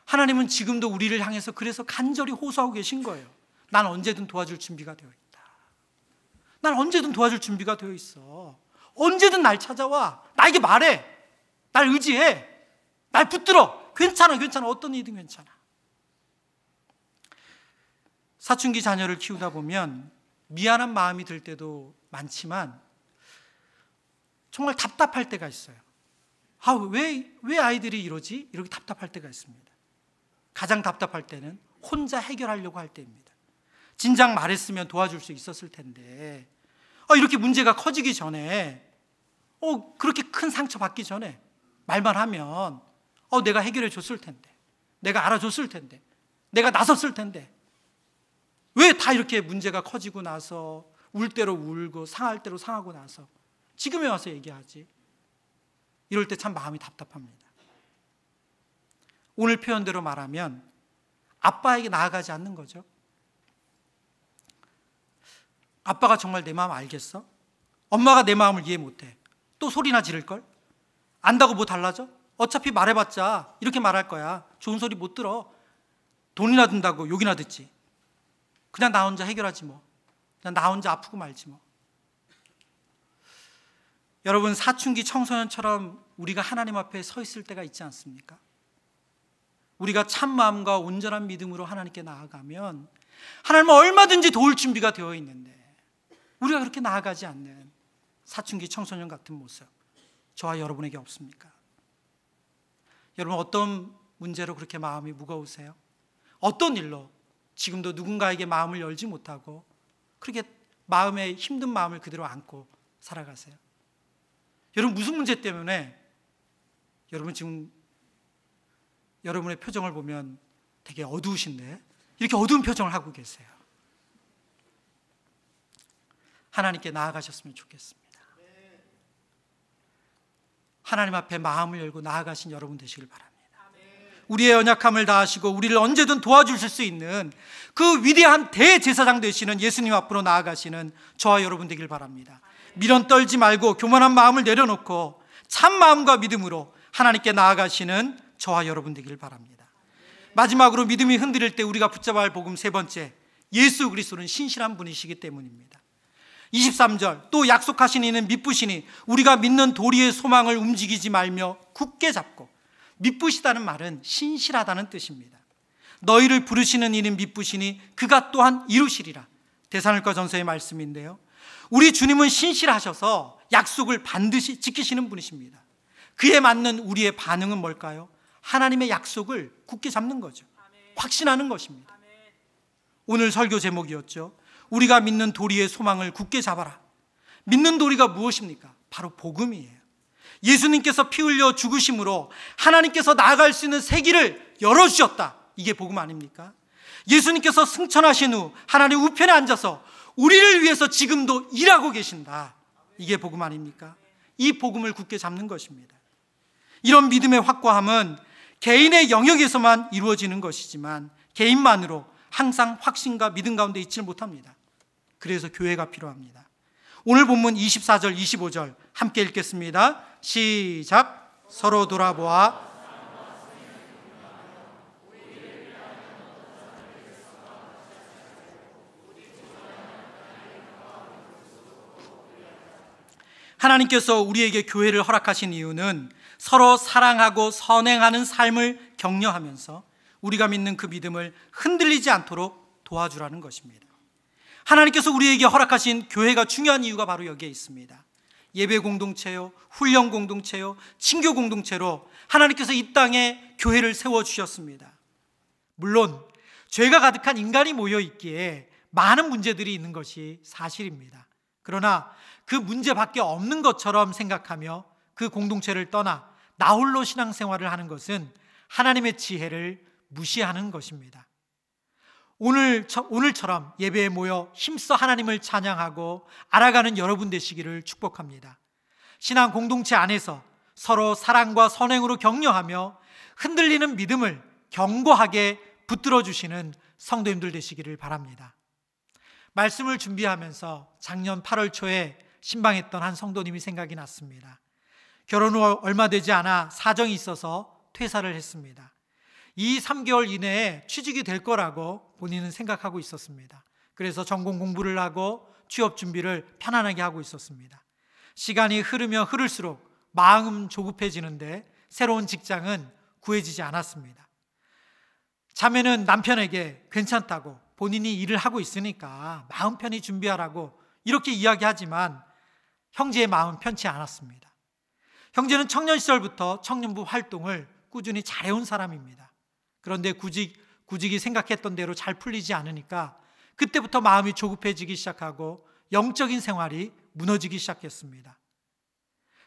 하나님은 지금도 우리를 향해서 그래서 간절히 호소하고 계신 거예요. 난 언제든 도와줄 준비가 되어 있다. 난 언제든 도와줄 준비가 되어 있어. 언제든 날 찾아와. 나에게 말해. 날 의지해. 날 붙들어. 괜찮아, 괜찮아. 어떤 일이든 괜찮아. 사춘기 자녀를 키우다 보면 미안한 마음이 들 때도 많지만 정말 답답할 때가 있어요. 왜 아이들이 이러지? 이렇게 답답할 때가 있습니다. 가장 답답할 때는 혼자 해결하려고 할 때입니다. 진작 말했으면 도와줄 수 있었을 텐데 이렇게 문제가 커지기 전에 그렇게 큰 상처 받기 전에 말만 하면 내가 해결해 줬을 텐데, 내가 알아줬을 텐데, 내가 나섰을 텐데 왜 다 이렇게 문제가 커지고 나서 울 대로 울고 상할 대로 상하고 나서 지금에 와서 얘기하지? 이럴 때 참 마음이 답답합니다. 오늘 표현대로 말하면 아빠에게 나아가지 않는 거죠. 아빠가 정말 내 마음 알겠어? 엄마가 내 마음을 이해 못해. 또 소리나 지를걸? 안다고 뭐 달라져? 어차피 말해봤자 이렇게 말할 거야. 좋은 소리 못 들어. 돈이나 든다고 욕이나 듣지. 그냥 나 혼자 해결하지 뭐. 그냥 나 혼자 아프고 말지 뭐. 여러분, 사춘기 청소년처럼 우리가 하나님 앞에 서 있을 때가 있지 않습니까? 우리가 참 마음과 온전한 믿음으로 하나님께 나아가면 하나님은 얼마든지 도울 준비가 되어 있는데 우리가 그렇게 나아가지 않는 사춘기 청소년 같은 모습, 저와 여러분에게 없습니까? 여러분, 어떤 문제로 그렇게 마음이 무거우세요? 어떤 일로 지금도 누군가에게 마음을 열지 못하고 그렇게 마음에 힘든 마음을 그대로 안고 살아가세요? 여러분, 무슨 문제 때문에 여러분 지금 여러분의 표정을 보면 되게 어두우신데 이렇게 어두운 표정을 하고 계세요? 하나님께 나아가셨으면 좋겠습니다. 하나님 앞에 마음을 열고 나아가신 여러분 되시길 바랍니다. 우리의 연약함을 다하시고 우리를 언제든 도와주실 수 있는 그 위대한 대제사장 되시는 예수님 앞으로 나아가시는 저와 여러분 되길 바랍니다. 미련 떨지 말고 교만한 마음을 내려놓고 참 마음과 믿음으로 하나님께 나아가시는 저와 여러분 되길 바랍니다. 마지막으로 믿음이 흔들릴 때 우리가 붙잡아야 할 복음 세 번째, 예수 그리스도는 신실한 분이시기 때문입니다. 23절, 또 약속하신 이는 미쁘시니 우리가 믿는 도리의 소망을 움직이지 말며 굳게 잡고. 미쁘시다는 말은 신실하다는 뜻입니다. 너희를 부르시는 이는 미쁘시니 그가 또한 이루시리라. 데살로니가 전서의 말씀인데요, 우리 주님은 신실하셔서 약속을 반드시 지키시는 분이십니다. 그에 맞는 우리의 반응은 뭘까요? 하나님의 약속을 굳게 잡는 거죠. 확신하는 것입니다. 오늘 설교 제목이었죠. 우리가 믿는 도리의 소망을 굳게 잡아라. 믿는 도리가 무엇입니까? 바로 복음이에요. 예수님께서 피 흘려 죽으심으로 하나님께서 나아갈 수 있는 새 길을 열어주셨다. 이게 복음 아닙니까? 예수님께서 승천하신 후 하나님 우편에 앉아서 우리를 위해서 지금도 일하고 계신다. 이게 복음 아닙니까? 이 복음을 굳게 잡는 것입니다. 이런 믿음의 확고함은 개인의 영역에서만 이루어지는 것이지만 개인만으로 항상 확신과 믿음 가운데 있지를 못합니다. 그래서 교회가 필요합니다. 오늘 본문 24절 25절 함께 읽겠습니다. 시작. 서로 돌아보아 하나님께서 우리에게 교회를 허락하신 이유는 서로 사랑하고 선행하는 삶을 격려하면서 우리가 믿는 그 믿음을 흔들리지 않도록 도와주라는 것입니다. 하나님께서 우리에게 허락하신 교회가 중요한 이유가 바로 여기에 있습니다. 예배 공동체요, 훈련 공동체요, 친교 공동체로 하나님께서 이 땅에 교회를 세워주셨습니다. 물론 죄가 가득한 인간이 모여있기에 많은 문제들이 있는 것이 사실입니다. 그러나 그 문제밖에 없는 것처럼 생각하며 그 공동체를 떠나 나홀로 신앙생활을 하는 것은 하나님의 지혜를 무시하는 것입니다. 오늘처럼 예배에 모여 힘써 하나님을 찬양하고 알아가는 여러분 되시기를 축복합니다. 신앙 공동체 안에서 서로 사랑과 선행으로 격려하며 흔들리는 믿음을 견고하게 붙들어 주시는 성도님들 되시기를 바랍니다. 말씀을 준비하면서 작년 8월 초에 신방했던 한 성도님이 생각이 났습니다. 결혼 후 얼마 되지 않아 사정이 있어서 퇴사를 했습니다. 이 3개월 이내에 취직이 될 거라고 본인은 생각하고 있었습니다. 그래서 전공 공부를 하고 취업 준비를 편안하게 하고 있었습니다. 시간이 흐르면 흐를수록 마음 조급해지는데 새로운 직장은 구해지지 않았습니다. 자매는 남편에게 괜찮다고 본인이 일을 하고 있으니까 마음 편히 준비하라고 이렇게 이야기하지만 형제의 마음은 편치 않았습니다. 형제는 청년 시절부터 청년부 활동을 꾸준히 잘해온 사람입니다. 그런데 구직이 생각했던 대로 잘 풀리지 않으니까 그때부터 마음이 조급해지기 시작하고 영적인 생활이 무너지기 시작했습니다.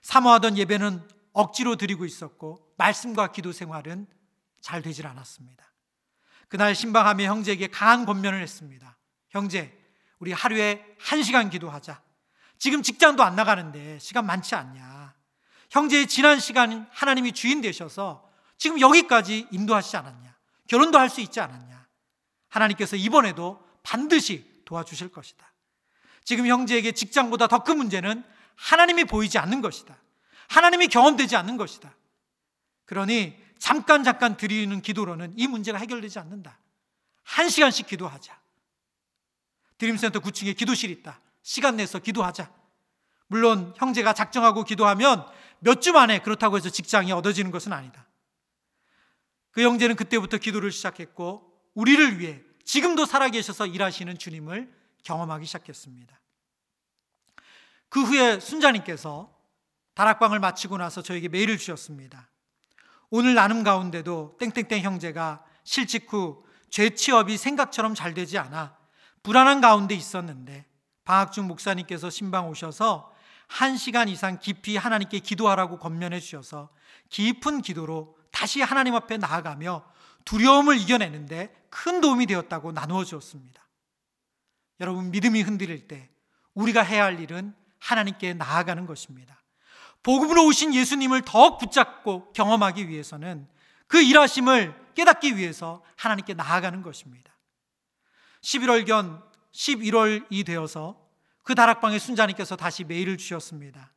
사모하던 예배는 억지로 드리고 있었고 말씀과 기도 생활은 잘 되질 않았습니다. 그날 신방하며 형제에게 강한 권면을 했습니다. 형제, 우리 하루에 1시간 기도하자. 지금 직장도 안 나가는데 시간 많지 않냐. 형제의 지난 시간 하나님이 주인 되셔서 지금 여기까지 인도하시지 않았냐. 결혼도 할 수 있지 않았냐. 하나님께서 이번에도 반드시 도와주실 것이다. 지금 형제에게 직장보다 더 큰 문제는 하나님이 보이지 않는 것이다. 하나님이 경험되지 않는 것이다. 그러니 잠깐 드리는 기도로는 이 문제가 해결되지 않는다. 1시간씩 기도하자. 드림센터 9층에 기도실이 있다. 시간 내서 기도하자. 물론 형제가 작정하고 기도하면 몇 주 만에 그렇다고 해서 직장이 얻어지는 것은 아니다. 그 형제는 그때부터 기도를 시작했고 우리를 위해 지금도 살아계셔서 일하시는 주님을 경험하기 시작했습니다. 그 후에 순자님께서 다락방을 마치고 나서 저에게 메일을 주셨습니다. 오늘 나눔 가운데도 땡땡땡 형제가 실직 후 재취업이 생각처럼 잘 되지 않아 불안한 가운데 있었는데 방학 중 목사님께서 신방 오셔서 1시간 이상 깊이 하나님께 기도하라고 권면해 주셔서 깊은 기도로 다시 하나님 앞에 나아가며 두려움을 이겨내는데 큰 도움이 되었다고 나누어 주었습니다. 여러분, 믿음이 흔들릴 때 우리가 해야 할 일은 하나님께 나아가는 것입니다. 복음으로 오신 예수님을 더 붙잡고 경험하기 위해서는 그 일하심을 깨닫기 위해서 하나님께 나아가는 것입니다. 11월견 11월이 되어서 그 다락방에 순자님께서 다시 메일을 주셨습니다.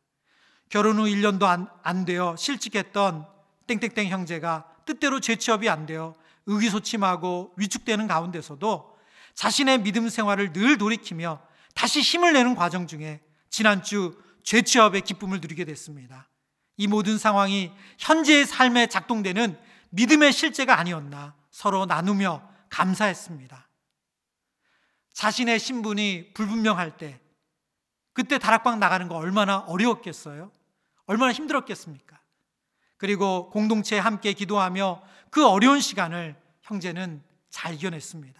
결혼 후 1년도 안 되어 실직했던 땡땡땡 형제가 뜻대로 재취업이 안 되어 의기소침하고 위축되는 가운데서도 자신의 믿음 생활을 늘 돌이키며 다시 힘을 내는 과정 중에 지난주 재취업의 기쁨을 누리게 됐습니다. 이 모든 상황이 현재의 삶에 작동되는 믿음의 실제가 아니었나 서로 나누며 감사했습니다. 자신의 신분이 불분명할 때 그때 다락방 나가는 거 얼마나 어려웠겠어요? 얼마나 힘들었겠습니까? 그리고 공동체에 함께 기도하며 그 어려운 시간을 형제는 잘 이겨냈습니다.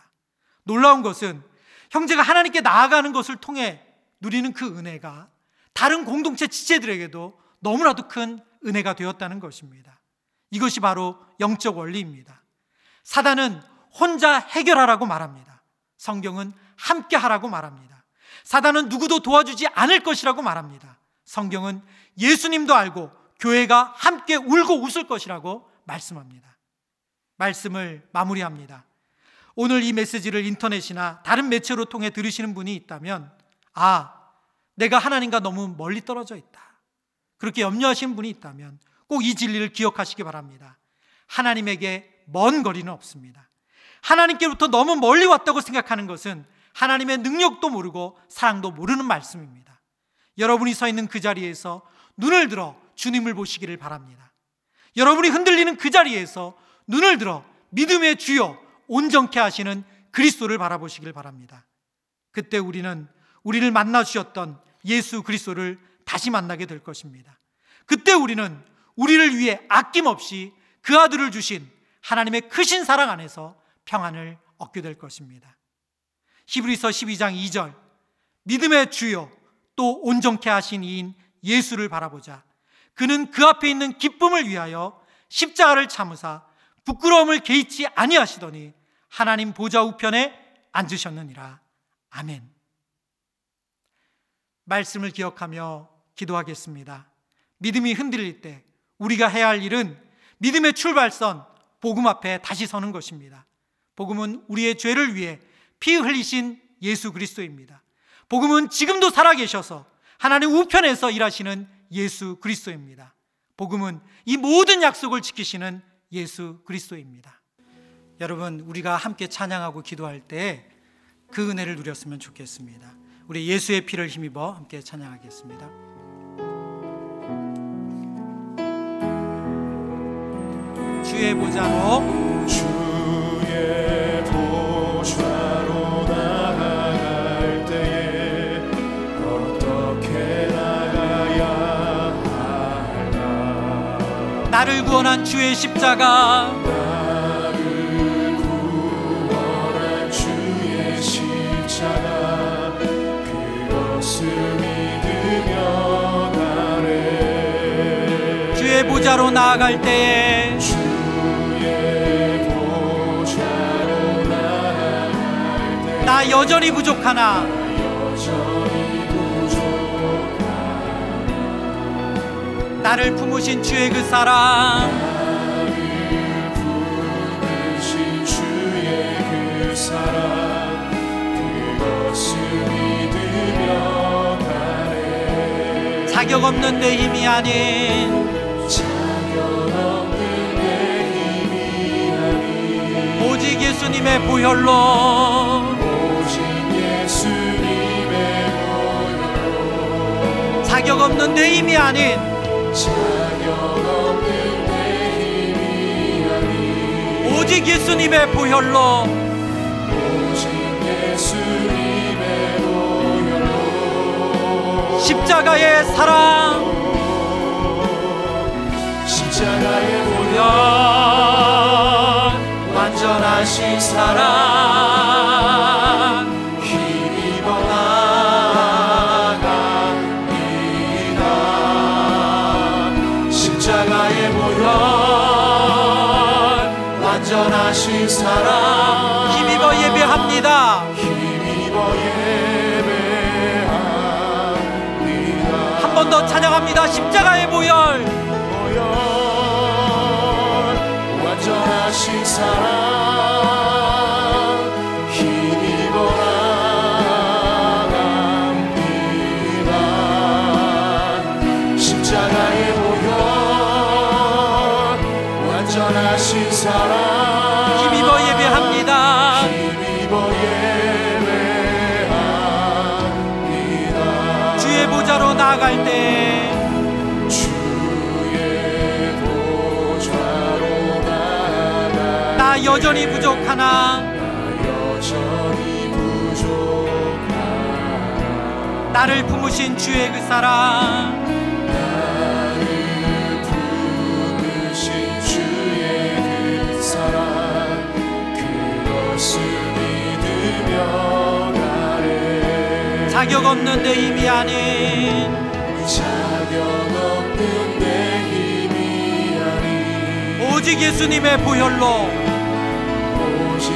놀라운 것은 형제가 하나님께 나아가는 것을 통해 누리는 그 은혜가 다른 공동체 지체들에게도 너무나도 큰 은혜가 되었다는 것입니다. 이것이 바로 영적 원리입니다. 사단은 혼자 해결하라고 말합니다. 성경은 함께 하라고 말합니다. 사단은 누구도 도와주지 않을 것이라고 말합니다. 성경은 예수님도 알고 교회가 함께 울고 웃을 것이라고 말씀합니다. 말씀을 마무리합니다. 오늘 이 메시지를 인터넷이나 다른 매체로 통해 들으시는 분이 있다면, 내가 하나님과 너무 멀리 떨어져 있다, 그렇게 염려하시는 분이 있다면 꼭 이 진리를 기억하시기 바랍니다. 하나님에게 먼 거리는 없습니다. 하나님께로부터 너무 멀리 왔다고 생각하는 것은 하나님의 능력도 모르고 사랑도 모르는 말씀입니다. 여러분이 서 있는 그 자리에서 눈을 들어 주님을 보시기를 바랍니다. 여러분이 흔들리는 그 자리에서 눈을 들어 믿음의 주여 온전케 하시는 그리스도를 바라보시길 바랍니다. 그때 우리는 우리를 만나 주셨던 예수 그리스도를 다시 만나게 될 것입니다. 그때 우리는 우리를 위해 아낌없이 그 아들을 주신 하나님의 크신 사랑 안에서 평안을 얻게 될 것입니다. 히브리서 12장 2절, 믿음의 주요 또 온전케 하신 이인 예수를 바라보자. 그는 그 앞에 있는 기쁨을 위하여 십자가를 참으사 부끄러움을 개의치 아니하시더니 하나님 보좌 우편에 앉으셨느니라. 아멘. 말씀을 기억하며 기도하겠습니다. 믿음이 흔들릴 때 우리가 해야 할 일은 믿음의 출발선 복음 앞에 다시 서는 것입니다. 복음은 우리의 죄를 위해 피 흘리신 예수 그리스도입니다. 복음은 지금도 살아계셔서 하나님 우편에서 일하시는 예수 그리스도입니다. 복음은 이 모든 약속을 지키시는 예수 그리스도입니다. 여러분, 우리가 함께 찬양하고 기도할 때 그 은혜를 누렸으면 좋겠습니다. 우리 예수의 피를 힘입어 함께 찬양하겠습니다. 주의 보좌로 나아갈 때에 어떻게 나가야 할까? 나를 구원한 주의 십자가, 나를 구원한 주의 십자가, 그것을 믿으며 가래. 주의 보좌로 나아갈 때에 나 여전히 부족하나 나를 품으신 주의 그 사랑, 그것을 믿으며 가래. 자격 없는 내 힘이 아닌 오직 예수님의 보혈로, 자격 없는 내 힘이 아닌 오직 예수님의 보혈로, 십자가의 사랑, 십자가의 보혈, 완전하신 사랑, 힘입어 나아갑니다. 십자가의 보혈, 완전하신 사랑, 힘입어 예배합니다. 힘입어 예배합니다. 한 번 더 찬양합니다. 십자가의 보혈, 완전하신 사랑, 힘입어 나아갑니다. 십자가의 보혈, 완전하신 사랑, 힘입어 예배합니다. 힘입어 예배합니다. 주의 보좌로 나아갈 때 나 여전히 부족하나 나를 품으신 주의 그 사랑, 자격 없는 내 힘이 아닌 자격 없는 내 힘이 아닌 오직 예수님의 보혈로 오직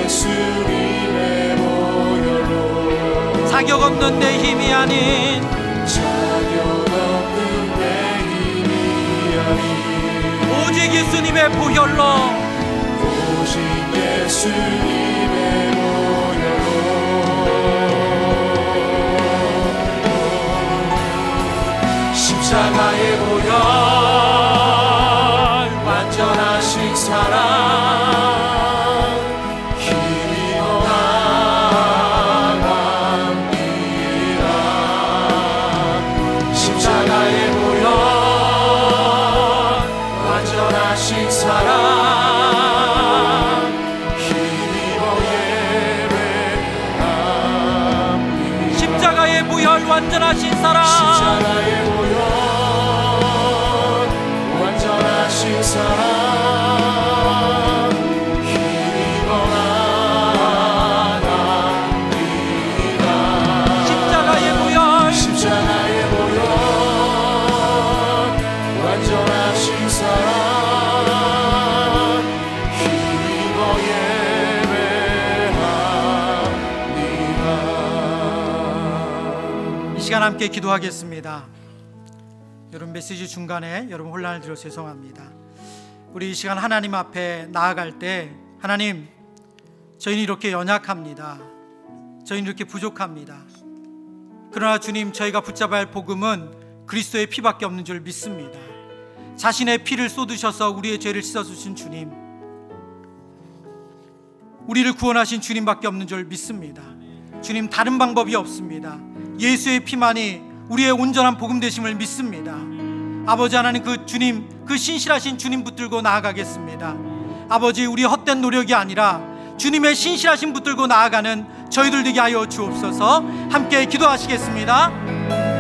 예수님의 보혈로 자격 없는 내 힘이 아닌 자격 없는 내 힘이 아닌 오직 예수님의 보혈로 오직 예수님의 보혈로 십자가의 보혈 완전하신 사랑 힘입어 나갑니다. 십자가의 보혈 완전하신 사랑 십자가의 보혈 완전하신 사랑 십자가의 보혈 완전하신 사랑 힘입어 나갑니다. 십자가의 보혈 십자가의 보혈 완전하신 사랑 힘입어 예배합니다. 이 시간 함께 기도하겠습니다. 여러분 메시지 중간에 여러분 혼란을 드려 죄송합니다. 우리 이 시간 하나님 앞에 나아갈 때 하나님, 저희는 이렇게 연약합니다. 저희는 이렇게 부족합니다. 그러나 주님, 저희가 붙잡아야 할 복음은 그리스도의 피밖에 없는 줄 믿습니다. 자신의 피를 쏟으셔서 우리의 죄를 씻어주신 주님, 우리를 구원하신 주님밖에 없는 줄 믿습니다. 주님, 다른 방법이 없습니다. 예수의 피만이 우리의 온전한 복음 되심을 믿습니다. 아버지 하나님, 그 주님, 그 신실하신 주님 붙들고 나아가겠습니다. 아버지, 우리 헛된 노력이 아니라 주님의 신실하신 붙들고 나아가는 저희들 되게 하여 주옵소서. 함께 기도하시겠습니다.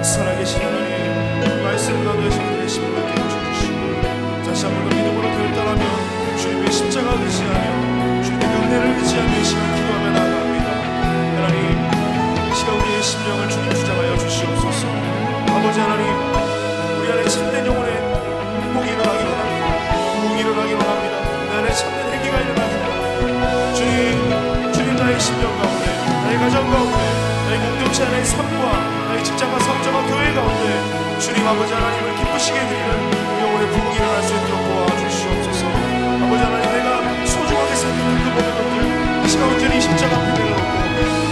살아계신 하나님, 말씀 가운데 저희들의 심령을 깨워주시고 다시 한 번 더 믿음으로 결단하며 주님의 십자가 의지하며 주님의 은혜를 의지하며 이 시간 기도하며 나아갑니다. 하나님, 이 시간 우리의 심령을 주님 주장하여 주시옵소서. 아버지 하나님, 우리 안에 참된 영혼의 행복이 일어나기 원합니다. 부흥이 일어나기 원합니다. 내 안에 참된 행위가 일어나기 원합니다. 주님 나의 심령 가운데, 나의 가정 가운데, 나의 공동체 안의 삶과 나의 직장과 성장과 교회 가운데 주님 아버지 하나님을 기쁘시게 드리는 영혼의 부흥이 일어날 수 있도록 도와주시옵소서. 아버지 하나님, 내가 소중하게 생각했던 그 모든 것들 이 시간 온전히 십자가 앞에 내려놓고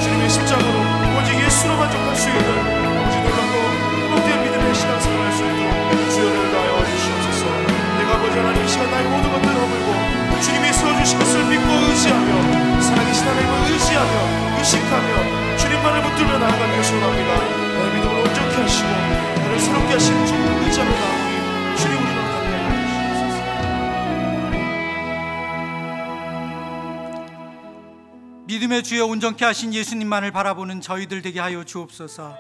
주님의 십자가로 오직 예수로 만족할 수 있는 아버지 놀랍고 회복된 믿음의 시간 살아갈 수 있도록 주여를 다하여 주시옵소서. 내가 아버지 하나님 이 시간 나의 모든 것들을 허물고 주님이 세워주신 것을 믿고 의지하며 살아계신 하나님을 의지하며 의식하며 주님만을 붙들며 나아가는 것이 원합니다. 나의 믿음을 온전케 하시고 나를 새롭게 하시는 주님을 의지하며 나아가니 주님 우리를 담대하게 주시옵소서. 믿음의 주여 온전케 하신 예수님만을 바라보는 저희들 되게 하여 주옵소서.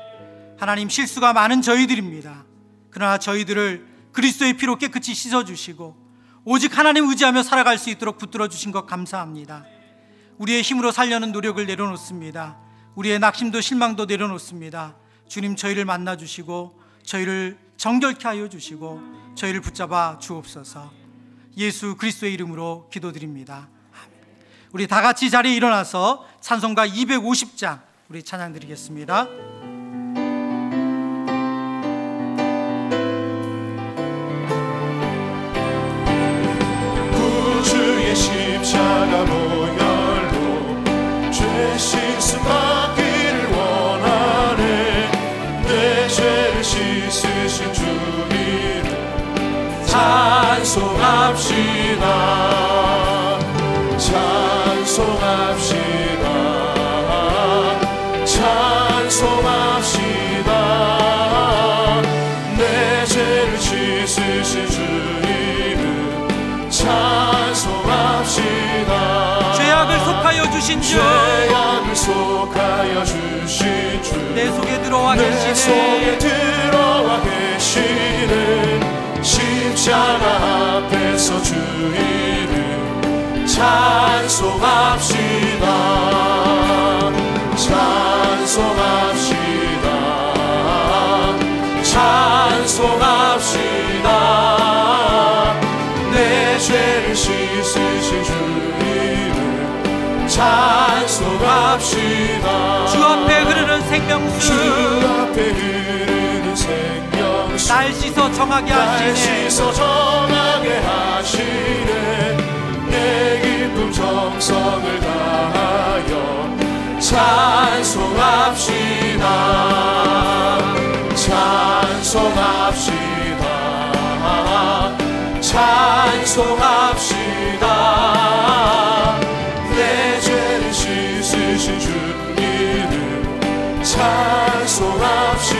하나님, 실수가 많은 저희들입니다. 그러나 저희들을 그리스도의 피로 깨끗이 씻어주시고 오직 하나님 의지하며 살아갈 수 있도록 붙들어 주신 것 감사합니다. 우리의 힘으로 살려는 노력을 내려놓습니다. 우리의 낙심도 실망도 내려놓습니다. 주님, 저희를 만나주시고 저희를 정결케 하여 주시고 저희를 붙잡아 주옵소서. 예수 그리스도의 이름으로 기도드립니다. 아멘. 우리 다 같이 자리에 일어나서 찬송가 250장 우리 찬양 드리겠습니다. 구주의 십자가 보혈로 죄 씻음 받기를 원하네. 내 죄를 씻으신 주 이름 찬송합시다. 찬송합시다. 찬송합시다. 내 죄를 씻으신 주 이름 찬송합시다. 죄악을 속하여 주신 주, 죄악을 속하여 주신 주, 내 속에 들어와 내 계시네. 속에 들어와 계시는 십자가 앞에서 주 이름 찬송합시다. 찬송합시다. 내 죄를 씻으신 주 이름 찬송합시다. 주 앞에 흐르는 생명수, 주 앞에 흐르는 생명수, 날 씻어 정하게 날 하시네. 씻어 정하게 하시네. 내 기쁨 정성을 다하여 찬송합시다. 찬송합시다. 찬송합시다. 내 죄를 씻으신 주 이름 찬송합시다.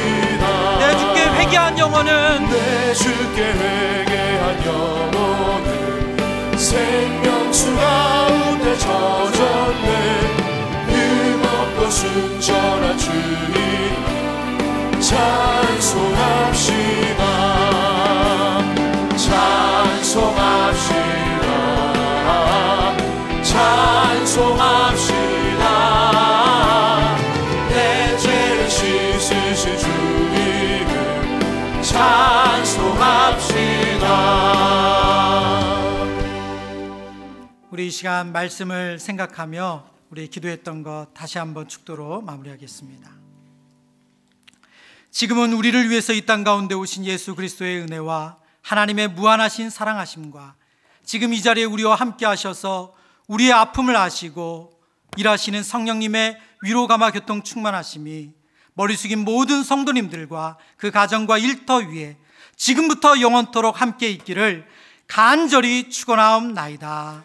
내 주께 회개한 영혼은, 내 주께 회개한 영혼은 생명수 가운데 젖었네. 흠없고 순전한 주님 찬송합시다. 찬송합시다. 찬송합시다. 내 죄를 씻으신 주 이름 찬송합시다. 우리 이 시간 말씀을 생각하며 우리 기도했던 것 다시 한번 축도로 마무리하겠습니다. 지금은 우리를 위해서 이 땅 가운데 오신 예수 그리스도의 은혜와 하나님의 무한하신 사랑하심과 지금 이 자리에 우리와 함께 하셔서 우리의 아픔을 아시고 일하시는 성령님의 위로감화 교통 충만하심이 머리 숙인 모든 성도님들과 그 가정과 일터 위에 지금부터 영원토록 함께 있기를 간절히 축원하옵나이다.